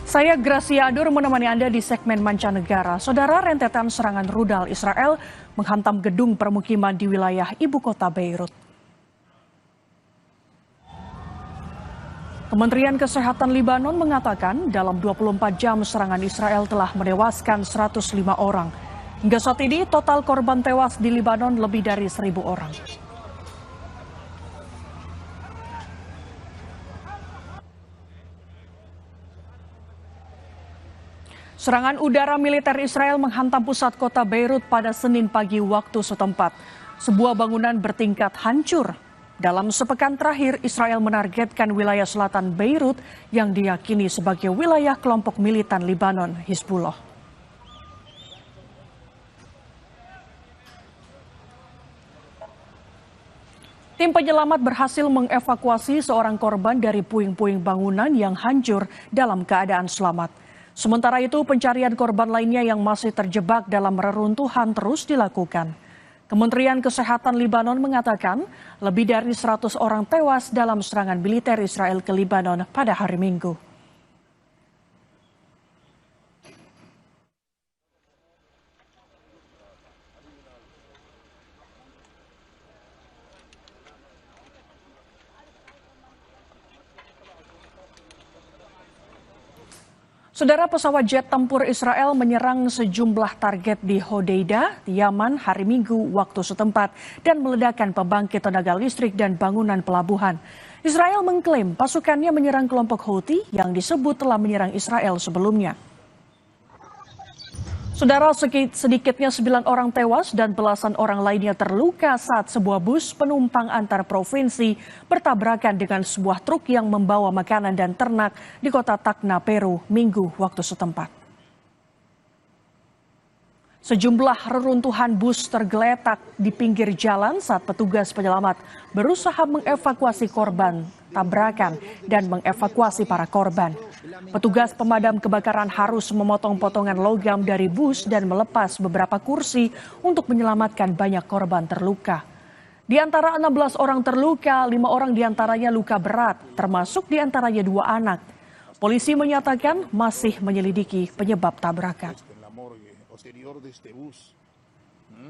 Saya Gracia Adur menemani Anda di segmen mancanegara. Saudara, rentetan serangan rudal Israel menghantam gedung permukiman di wilayah ibu kota Beirut. Kementerian Kesehatan Libanon mengatakan dalam 24 jam serangan Israel telah menewaskan 105 orang. Hingga saat ini total korban tewas di Libanon lebih dari 1.000 orang. Serangan udara militer Israel menghantam pusat kota Beirut pada Senin pagi waktu setempat. Sebuah bangunan bertingkat hancur. Dalam sepekan terakhir, Israel menargetkan wilayah selatan Beirut yang diyakini sebagai wilayah kelompok militan Libanon, Hizbullah. Tim penyelamat berhasil mengevakuasi seorang korban dari puing-puing bangunan yang hancur dalam keadaan selamat. Sementara itu, pencarian korban lainnya yang masih terjebak dalam reruntuhan terus dilakukan. Kementerian Kesehatan Libanon mengatakan lebih dari 100 orang tewas dalam serangan militer Israel ke Libanon pada hari Minggu. Saudara, pesawat jet tempur Israel menyerang sejumlah target di Hodeida, Yaman hari Minggu waktu setempat dan meledakkan pembangkit tenaga listrik dan bangunan pelabuhan. Israel mengklaim pasukannya menyerang kelompok Houthi yang disebut telah menyerang Israel sebelumnya. Saudara, sedikitnya 9 orang tewas dan belasan orang lainnya terluka saat sebuah bus penumpang antar provinsi bertabrakan dengan sebuah truk yang membawa makanan dan ternak di kota Tacna, Peru, Minggu waktu setempat. Sejumlah reruntuhan bus tergeletak di pinggir jalan saat petugas penyelamat berusaha mengevakuasi korban tabrakan dan mengevakuasi para korban. Petugas pemadam kebakaran harus memotong potongan logam dari bus dan melepas beberapa kursi untuk menyelamatkan banyak korban terluka. Di antara 16 orang terluka, 5 orang diantaranya luka berat, termasuk diantaranya 2 anak. Polisi menyatakan masih menyelidiki penyebab tabrakan. posterior de este bus